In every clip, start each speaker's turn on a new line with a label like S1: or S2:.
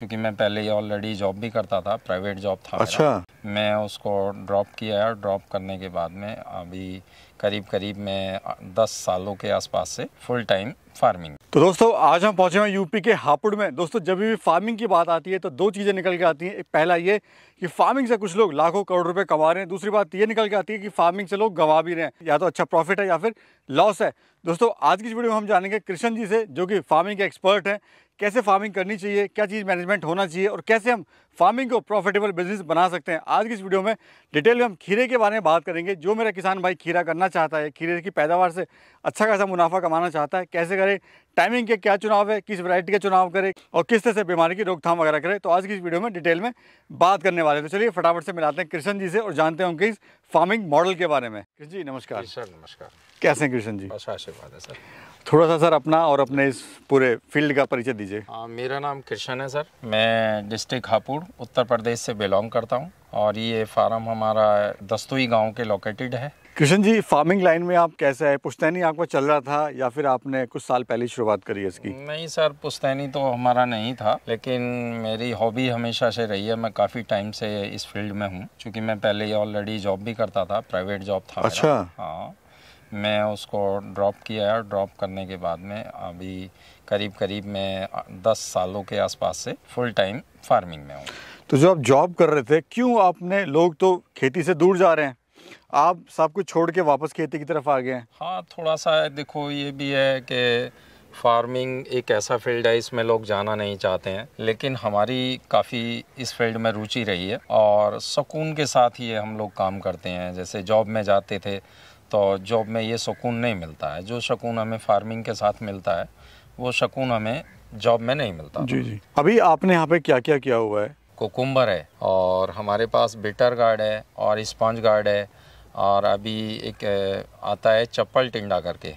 S1: क्योंकि मैं पहले ही ऑलरेडी जॉब भी करता था, प्राइवेट जॉब था
S2: अच्छा।
S1: मेरा। मैं उसको ड्रॉप किया और ड्रॉप करने के बाद में अभी करीब मैं 10 सालों के आसपास से फुल टाइम फार्मिंग।
S2: तो दोस्तों आज हम पहुंचे हैं यूपी के हापुड़ में। दोस्तों जब भी फार्मिंग की बात आती है तो दो चीज़ें निकल के आती हैं। एक पहला ये कि फार्मिंग से कुछ लोग लाखों करोड़ रुपए कमा रहे हैं, दूसरी बात ये निकल के आती है कि फार्मिंग से लोग गंवा भी रहे हैं, या तो अच्छा प्रॉफिट है या फिर लॉस है। दोस्तों आज की इस वीडियो में हम जानेंगे कृष्ण जी से, जो कि फार्मिंग के एक्सपर्ट हैं, कैसे फार्मिंग करनी चाहिए, क्या चीज़ मैनेजमेंट होना चाहिए और कैसे हम फार्मिंग को प्रॉफिटेबल बिजनेस बना सकते हैं। आज की इस वीडियो में डिटेल में हम खीरे के बारे में बात करेंगे। जो मेरा किसान भाई खीरा करना चाहता है, खीरे की पैदावार से अच्छा खासा मुनाफा कमाना चाहता है, कैसे करे, टाइमिंग के क्या चुनाव है, किस वैरायटी का चुनाव करे और किस तरह से बीमारी की रोकथाम वगैरह करे, तो आज की इस वीडियो में डिटेल में बात करने वाले हैं। तो चलिए फटाफट से मिलाते हैं कृष्ण जी से और जानते हैं उनके इस फार्मिंग मॉडल के बारे में। कृष्ण जी नमस्कार।
S1: सर नमस्कार।
S2: कैसे हैं कृष्ण जी?
S1: बस आशीर्वाद है सर।
S2: थोड़ा सा सर अपना और अपने इस पूरे फील्ड का परिचय दीजिए।
S1: मेरा नाम कृष्ण है सर। मैं डिस्ट्रिक्ट हापुड़ उत्तर प्रदेश से बिलोंग करता हूँ और ये फार्म हमारा दस्तोई गांव के लोकेटेड है।
S2: कृष्ण जी फार्मिंग लाइन में आप कैसे है? पुश्तैनी आपका चल रहा था या फिर आपने कुछ साल पहले शुरुआत करी है इसकी?
S1: नहीं सर, पुश्तैनी तो हमारा नहीं था, लेकिन मेरी हॉबी हमेशा से रही है। मैं काफ़ी टाइम से इस फील्ड में हूँ, क्योंकि मैं पहले ही ऑलरेडी जॉब भी करता था, प्राइवेट जॉब था मेरा।
S2: अच्छा।
S1: हाँ, मैं उसको ड्रॉप किया और ड्रॉप करने के बाद में अभी करीब मैं 10 सालों के आसपास से फुल टाइम फार्मिंग में हूँ।
S2: तो जो आप जॉब कर रहे थे, क्यों आपने, लोग तो खेती से दूर जा रहे हैं, आप सब कुछ छोड़ के वापस खेती की तरफ आ गए हैं?
S1: हाँ, थोड़ा सा देखो ये भी है कि फार्मिंग एक ऐसा फील्ड है, इसमें लोग जाना नहीं चाहते हैं, लेकिन हमारी काफ़ी इस फील्ड में रुचि रही है और सुकून के साथ ही हम लोग काम करते हैं। जैसे जॉब में जाते थे तो जॉब में ये सुकून नहीं मिलता है, जो सुकून हमें फार्मिंग के साथ मिलता है वो सुकून हमें जॉब में नहीं मिलता।
S2: जी जी। अभी आपने यहाँ पे क्या क्या किया हुआ है?
S1: कुकुम्बर है और हमारे पास बिटर गार्ड है और स्पंज गार्ड है और अभी एक आता है चप्पल टिंडा करके।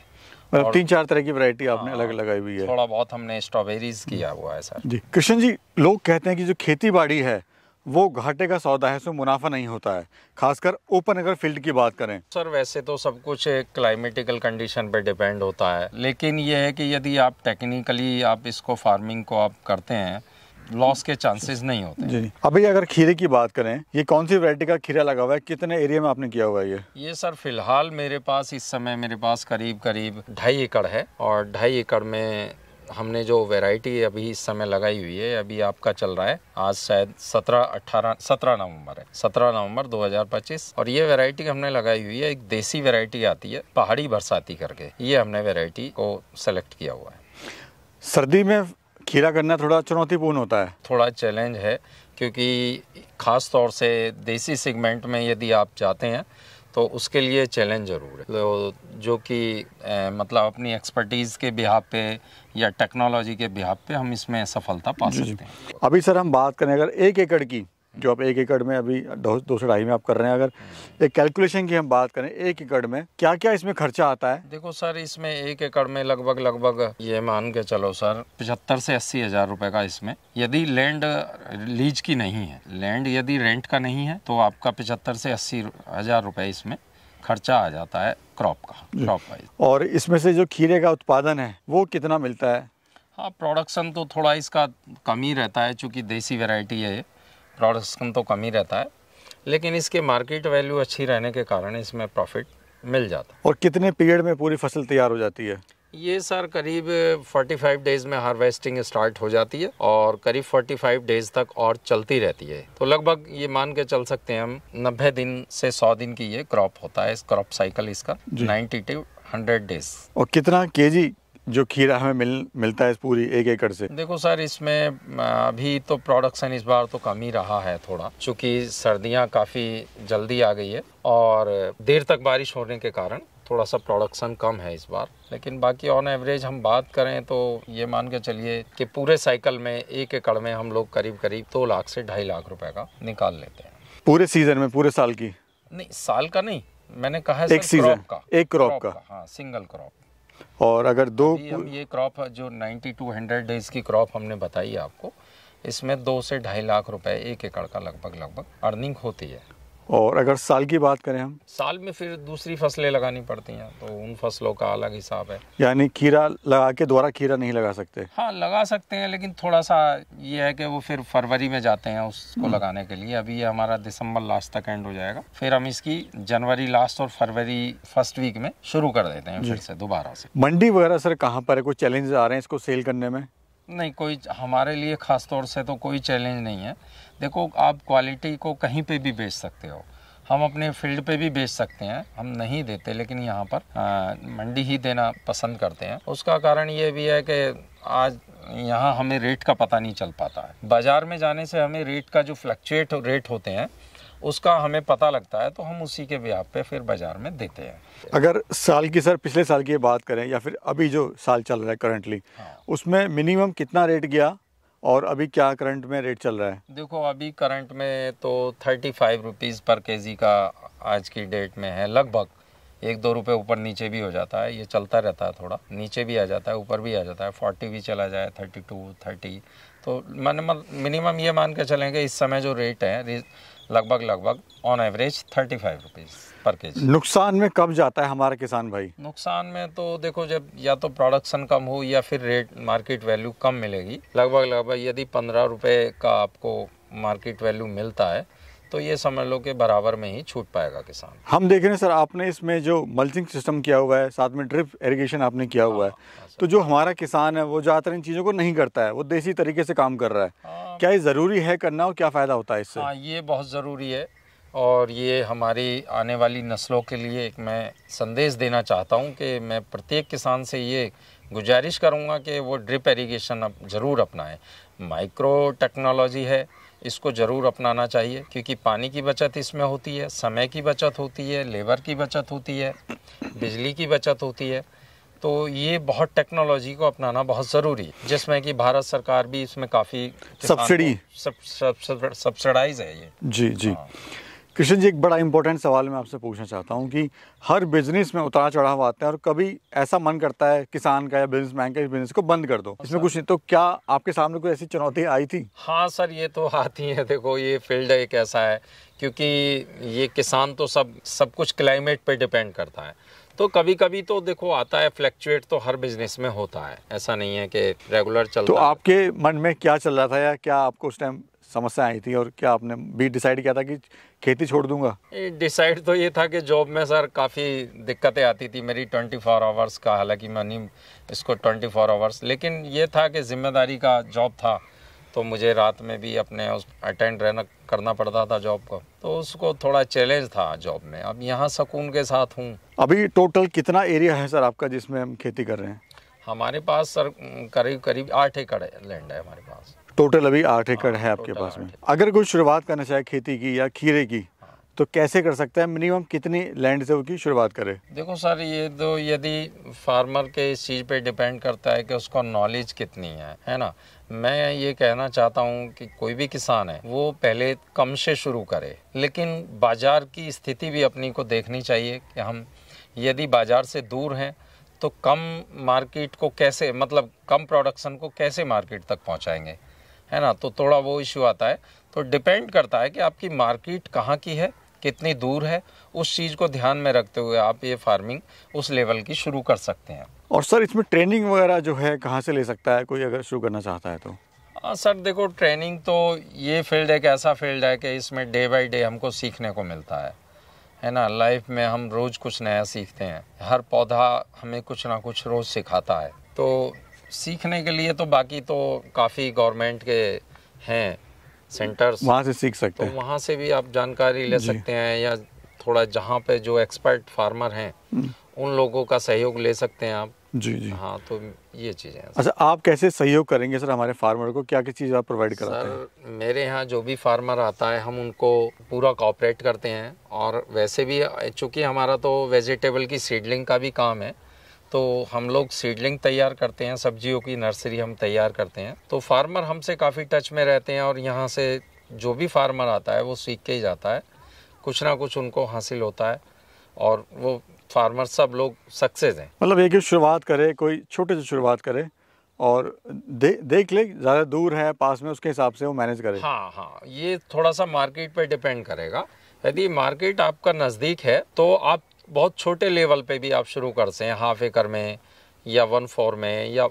S2: मतलब 3-4 तरह की वैरायटी आपने अलग लगाई हुई है।
S1: थोड़ा बहुत हमने स्ट्रॉबेरीज किया हुआ है सर।
S2: जी कृष्ण जी, लोग कहते हैं कि जो खेती बाड़ी है वो घाटे का सौदा है, उसमें मुनाफा नहीं होता है, खासकर ओपन अगर फील्ड की बात करें।
S1: सर वैसे तो सब कुछ क्लाइमेटिकल कंडीशन पे डिपेंड होता है, लेकिन ये है कि यदि आप टेक्निकली आप इसको फार्मिंग को आप करते हैं, लॉस के चांसेस नहीं होते।
S2: जी। अभी अगर खीरे की बात करें, ये कौन सी वैरायटी का खीरा लगा हुआ है, कितने एरिया में आपने किया हुआ है
S1: ये सर फिलहाल मेरे पास इस समय करीब 2.5 एकड़ है और 2.5 एकड़ में हमने जो वैरायटी अभी इस समय लगाई हुई है, अभी आपका चल रहा है, आज शायद 17 नवंबर है, 17 नवंबर 2025। और ये वैरायटी हमने लगाई हुई है, एक देसी वैरायटी आती है पहाड़ी बरसाती करके, ये हमने वैरायटी को सेलेक्ट किया हुआ है।
S2: सर्दी में खीरा करना थोड़ा चुनौतीपूर्ण होता है, थोड़ा
S1: चैलेंज है, क्योंकि खास तौर से देसी सेगमेंट में यदि आप जाते हैं तो उसके लिए चैलेंज ज़रूर है, तो जो कि मतलब अपनी एक्सपर्टीज़ के बिहाफ पे या टेक्नोलॉजी के बिहाफ पे हम इसमें सफलता पा सकते हैं।
S2: अभी सर हम बात करें अगर 1 एकड़ की, जो आप 1 एकड़ में अभी 2-2.5 में आप कर रहे हैं, अगर एक कैलकुलेशन की हम बात करें 1 एकड़ में क्या क्या इसमें खर्चा आता है?
S1: देखो सर, इसमें 1 एकड़ में लगभग ये मान के चलो सर 75 से 80 हज़ार रुपये का, इसमें यदि लैंड लीज की नहीं है, लैंड यदि रेंट का नहीं है, तो आपका 75 से 80 हज़ार रुपये इसमें खर्चा आ जाता है क्रॉप वाइज।
S2: और इसमें से जो खीरे का उत्पादन है वो कितना मिलता है?
S1: हाँ, प्रोडक्शन तो थोड़ा इसका कम ही रहता है, चूँकि देसी वैरायटी है, प्रोडक्शन तो कम ही रहता है, लेकिन इसके मार्केट वैल्यू अच्छी रहने के कारण इसमें प्रॉफिट मिल जाता है।
S2: और कितने पीरियड में पूरी फसल तैयार हो जाती है?
S1: ये सर करीब 45 डेज़ में हार्वेस्टिंग स्टार्ट हो जाती है और करीब 45 डेज़ तक और चलती रहती है, तो लगभग ये मान के चल सकते हैं हम 90 दिन से 100 दिन की ये क्रॉप होता है, इस क्रॉप साइकिल इसका 90 to 100 डेज़।
S2: और कितना केजी जो खीरा हमें मिलता है इस पूरी 1 एकड़ से?
S1: देखो सर, इसमें अभी तो प्रोडक्शन इस बार तो कम ही रहा है थोड़ा, चूँकि सर्दियाँ काफ़ी जल्दी आ गई है और देर तक बारिश होने के कारण थोड़ा सा प्रोडक्शन कम है इस बार, लेकिन बाकी ऑन एवरेज हम बात करें तो ये मान के चलिए कि पूरे साइकिल में 1 एकड़ में हम लोग करीब 2 लाख से 2.5 लाख रुपए का निकाल लेते हैं।
S2: पूरे सीजन में, पूरे साल की?
S1: नहीं, साल का नहीं, मैंने कहा
S2: एक सीजन का, एक क्रॉप का।
S1: हाँ, सिंगल क्रॉप।
S2: और अगर
S1: हम ये क्रॉप जो 90 to 100 डेज की क्रॉप हमने बताई है आपको, इसमें 2 से 2.5 लाख रुपए 1 एकड़ का लगभग अर्निंग होती है।
S2: और अगर साल की बात करें हम,
S1: साल में फिर दूसरी फसलें लगानी पड़ती हैं, तो उन फसलों का अलग हिसाब है।
S2: यानी खीरा लगा के दोबारा खीरा नहीं लगा सकते?
S1: हाँ, लगा सकते हैं, लेकिन थोड़ा सा ये है कि वो फिर फरवरी में जाते हैं उसको लगाने के लिए। अभी ये हमारा दिसंबर लास्ट तक एंड हो जाएगा, फिर हम इसकी जनवरी लास्ट और फरवरी फर्स्ट वीक में शुरू कर देते हैं फिर से दोबारा से।
S2: मंडी वगैरह सर कहाँ पर है? कोई चैलेंजेस आ रहे हैं इसको सेल करने में?
S1: नहीं, कोई हमारे लिए ख़ास तौर से तो कोई चैलेंज नहीं है। देखो, आप क्वालिटी को कहीं पे भी बेच सकते हो, हम अपने फील्ड पे भी बेच सकते हैं, हम नहीं देते, लेकिन यहाँ पर मंडी ही देना पसंद करते हैं। उसका कारण ये भी है कि आज यहाँ हमें रेट का पता नहीं चल पाता है। बाज़ार में जाने से हमें रेट का जो फ्लक्चुएट रेट होते हैं उसका हमें पता लगता है, तो हम उसी के ब्याह पे फिर बाज़ार में देते हैं।
S2: अगर साल की सर पिछले साल की बात करें या फिर अभी जो साल चल रहा है करंटली, उसमें मिनिमम कितना रेट गया और अभी क्या करंट में रेट चल रहा है?
S1: देखो, अभी करंट में तो 35 रुपीज़ पर केजी का आज की डेट में है। लगभग 1-2 रुपये ऊपर नीचे भी हो जाता है, ये चलता रहता है, थोड़ा नीचे भी आ जाता है, ऊपर भी आ जाता है। 40 भी चला जाए, 32, 30, तो मिनिमम ये मान के चलेंगे इस समय जो रेट है लगभग ऑन एवरेज 35 रुपीज़ पर केजी।
S2: नुकसान में कब जाता है हमारा किसान भाई?
S1: नुकसान में तो देखो, जब या तो प्रोडक्शन कम हो या फिर रेट मार्केट वैल्यू कम मिलेगी। लगभग यदि 15 रुपये का आपको मार्केट वैल्यू मिलता है तो ये समझ लो कि बराबर में ही छूट पाएगा किसान।
S2: हम देख रहे हैं सर, आपने इसमें जो मल्चिंग सिस्टम किया हुआ है, साथ में ड्रिप इरिगेशन आपने किया हुआ है, तो जो हमारा किसान है वो ज़्यादातर इन चीज़ों को नहीं करता है, वो देसी तरीके से काम कर रहा है। क्या ये ज़रूरी है करना और क्या फ़ायदा होता है इससे?
S1: हाँ, ये बहुत ज़रूरी है, और ये हमारी आने वाली नस्लों के लिए एक मैं संदेश देना चाहता हूँ कि मैं प्रत्येक किसान से ये गुजारिश करूँगा कि वो ड्रिप इरिगेशन अब ज़रूर अपनाएं। माइक्रो टेक्नोलॉजी है, इसको ज़रूर अपनाना चाहिए, क्योंकि पानी की बचत इसमें होती है, समय की बचत होती है, लेबर की बचत होती है, बिजली की बचत होती है। तो ये बहुत टेक्नोलॉजी को अपनाना बहुत ज़रूरी है, जिसमें कि भारत सरकार भी इसमें काफ़ी सब्सिडाइज है ये।
S2: जी जी। कृष्ण जी, एक बड़ा इंपॉर्टेंट सवाल मैं आपसे पूछना चाहता हूँ कि हर बिजनेस में उतार चढ़ाव आता है और कभी ऐसा मन करता है किसान का या बिजनेसमैन का इस बिजनेस को बंद कर दो, इसमें कुछ नहीं, तो क्या आपके सामने कोई ऐसी चुनौती आई थी?
S1: हाँ सर, ये तो आती है। देखो, ये फील्ड एक ऐसा है, क्योंकि ये किसान तो सब कुछ क्लाइमेट पे डिपेंड करता है, तो कभी कभी तो देखो आता है, फ्लैक्चुएट तो हर बिजनेस में होता है, ऐसा नहीं है कि रेगुलर चलता है।
S2: तो आपके मन में क्या चल रहा था या क्या आपको उस टाइम समस्या आई थी और क्या आपने भी डिसाइड किया था कि खेती छोड़ दूंगा?
S1: डिसाइड तो ये था कि जॉब में सर काफ़ी दिक्कतें आती थी मेरी 24 आवर्स का, हालांकि मैं नहीं इसको 24 आवर्स, लेकिन ये था कि जिम्मेदारी का जॉब था, तो मुझे रात में भी अपने उस अटेंड करना पड़ता था जॉब को, तो उसको थोड़ा चैलेंज था जॉब में। अब यहाँ सुकून के साथ हूँ।
S2: अभी टोटल कितना एरिया है सर आपका जिसमें हम खेती कर रहे हैं?
S1: हमारे पास सर करीब 8 एकड़ लैंड है हमारे पास।
S2: टोटल अभी 8 एकड़ है आपके पास में। अगर कोई शुरुआत करना चाहे खेती की या खीरे की, तो कैसे कर सकता है? मिनिमम कितनी लैंड से उसकी शुरुआत करे?
S1: देखो सर, ये तो यदि फार्मर के इस चीज़ पे डिपेंड करता है कि उसका नॉलेज कितनी है ना। मैं ये कहना चाहता हूँ कि कोई भी किसान है वो पहले कम से शुरू करे, लेकिन बाज़ार की स्थिति भी अपनी को देखनी चाहिए कि हम यदि बाज़ार से दूर हैं तो कम मार्केट को कैसे, मतलब कम प्रोडक्शन को कैसे मार्केट तक पहुँचाएंगे, है ना। तो थोड़ा वो इशू आता है, तो डिपेंड करता है कि आपकी मार्केट कहाँ की है, कितनी दूर है, उस चीज़ को ध्यान में रखते हुए आप ये फार्मिंग उस लेवल की शुरू कर सकते हैं।
S2: और सर इसमें ट्रेनिंग वगैरह जो है कहाँ से ले सकता है कोई अगर शुरू करना चाहता है तो?
S1: हाँ सर, देखो ट्रेनिंग तो ये फील्ड एक ऐसा फील्ड है कि इसमें डे बाय डे हमको सीखने को मिलता है ना। लाइफ में हम रोज़ कुछ नया सीखते हैं, हर पौधा हमें कुछ ना कुछ रोज़ सिखाता है, तो सीखने के लिए तो बाकी तो काफ़ी गवर्नमेंट के हैं सेंटर्स,
S2: वहाँ से सीख सकते हैं,
S1: तो वहाँ से भी आप जानकारी ले सकते हैं, या थोड़ा जहाँ पे जो एक्सपर्ट फार्मर हैं उन लोगों का सहयोग ले सकते हैं आप।
S2: जी जी।
S1: हाँ, तो ये चीज़ें हैं।
S2: अच्छा, आप कैसे सहयोग करेंगे सर हमारे फार्मर को? क्या क्या चीज़ आप प्रोवाइड कराते हैं?
S1: सर, मेरे यहाँ जो भी फार्मर आता है हम उनको पूरा कोऑपरेट करते हैं, और वैसे भी चूँकि हमारा तो वेजिटेबल की सीडलिंग का भी काम है, तो हम लोग सीडलिंग तैयार करते हैं, सब्जियों की नर्सरी हम तैयार करते हैं, तो फार्मर हमसे काफ़ी टच में रहते हैं, और यहाँ से जो भी फार्मर आता है वो सीख के ही जाता है, कुछ ना कुछ उनको हासिल होता है, और वो फार्मर सब लोग सक्सेस हैं।
S2: मतलब एक शुरुआत करे, कोई छोटे से शुरुआत करे और देख ले, ज़्यादा दूर है पास में, उसके हिसाब से वो मैनेज करे।
S1: हाँ, ये थोड़ा सा मार्केट पे डिपेंड करेगा यदि मार्केट आपका नज़दीक है तो आप बहुत छोटे लेवल पे भी आप शुरू कर सकते हैं, हाफ एकड़ में या 1/4 में या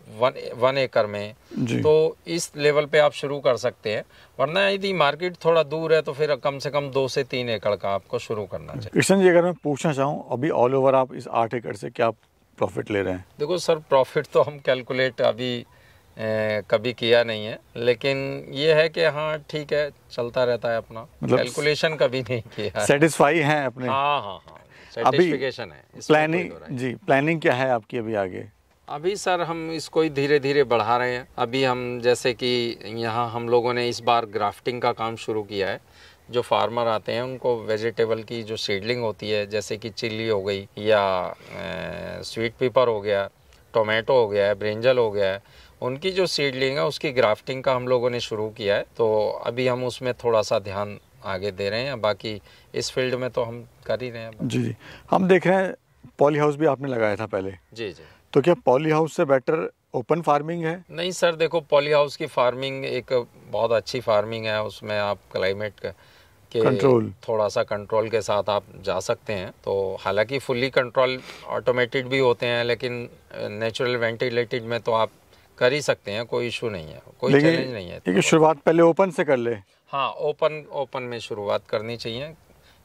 S1: 1 एकड़ में, तो इस लेवल पे आप शुरू कर सकते हैं। वरना यदि मार्केट थोड़ा दूर है तो फिर कम से कम 2 से 3 एकड़ का आपको शुरू करना चाहिए।
S2: कृष्ण जी, अगर मैं पूछना चाहूँ, अभी ऑल ओवर आप इस 8 एकड़ से क्या प्रॉफिट ले रहे हैं?
S1: देखो सर, प्रॉफिट तो हम कैलकुलेट अभी कभी किया नहीं है, लेकिन ये है कि हाँ ठीक है, चलता रहता है अपना, मतलब कैलकुलेशन कभी नहीं किया।
S2: सेटिस्फाई हैं अपने?
S1: हाँ, सेटिस्फिकेशन है।
S2: प्लानिंग जी, प्लानिंग क्या है आपकी अभी आगे?
S1: अभी सर हम इसको ही धीरे धीरे बढ़ा रहे हैं। अभी हम जैसे कि यहाँ हम लोगों ने इस बार ग्राफ्टिंग का काम शुरू किया है। जो फार्मर आते हैं उनको वेजिटेबल की जो सीडलिंग होती है, जैसे कि चिल्ली हो गई या स्वीट पेपर हो गया, टोमेटो हो गया है, ब्रिंजल हो गया है, उनकी जो सीडलिंग है उसकी ग्राफ्टिंग का हम लोगों ने शुरू किया है। तो अभी हम उसमें थोड़ा सा ध्यान आगे दे रहे हैं। बाकी इस फील्ड में तो हम कर ही रहे हैं।
S2: जी, हम देख रहे हैं पॉली हाउस भी आपने लगाया था पहले।
S1: जी।
S2: तो क्या पॉली हाउस से बेटर ओपन फार्मिंग है?
S1: नहीं सर, देखो पॉली हाउस की फार्मिंग एक बहुत अच्छी फार्मिंग है। उसमें आप क्लाइमेट के
S2: कंट्रोल,
S1: थोड़ा सा कंट्रोल के साथ आप जा सकते हैं। तो हालांकि फुल्ली कंट्रोल ऑटोमेटेड भी होते हैं, लेकिन नेचुरल वेंटिलेटेड में तो आप कर ही सकते हैं, कोई इशू नहीं है, कोई चैलेंज नहीं है।
S2: लेकिन शुरुआत पहले ओपन से कर ले।
S1: हाँ, ओपन में शुरुआत करनी चाहिए।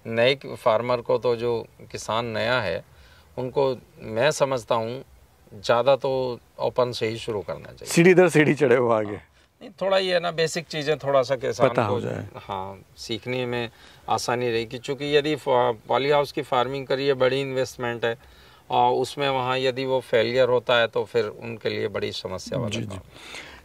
S1: नए फार्मर को तो, जो किसान नया है, उनको मैं समझता हूँ ज़्यादा तो ओपन से ही शुरू करना चाहिए।
S2: सीढ़ी दर सीढ़ी चढ़े हो आगे।
S1: नहीं, थोड़ा ये है ना, बेसिक चीज़ें थोड़ा सा किसान
S2: पता
S1: को
S2: हो जाए,
S1: हाँ, सीखने में आसानी रहेगी। क्योंकि यदि पॉली हाउस की फार्मिंग करिए, बड़ी इन्वेस्टमेंट है, और उसमें वहाँ यदि वो फेलियर होता है तो फिर उनके लिए बड़ी समस्या वाला काम।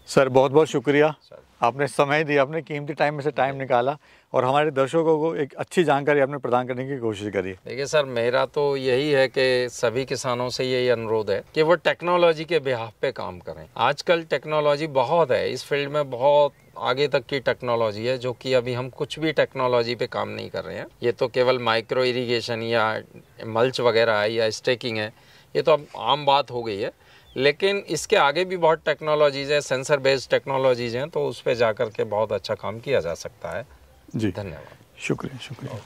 S2: सर बहुत बहुत शुक्रिया, आपने समय दिया, अपने कीमती टाइम में से टाइम निकाला और हमारे दर्शकों को एक अच्छी जानकारी आपने प्रदान करने की कोशिश करी।
S1: देखिए सर, मेरा तो यही है कि सभी किसानों से यही अनुरोध है कि वो टेक्नोलॉजी के बिहाफ पे काम करें। आजकल टेक्नोलॉजी बहुत है, इस फील्ड में बहुत आगे तक की टेक्नोलॉजी है, जो कि अभी हम कुछ भी टेक्नोलॉजी पे काम नहीं कर रहे हैं। ये तो केवल माइक्रो इरिगेशन या मल्च वगैरह है या स्टेकिंग है, ये तो अब आम बात हो गई है। लेकिन इसके आगे भी बहुत टेक्नोलॉजीज़ है, सेंसर बेस्ड टेक्नोलॉजीज़ हैं, तो उस पर जा कर के बहुत अच्छा काम किया जा सकता है।
S2: जी,
S1: धन्यवाद।
S2: शुक्रिया।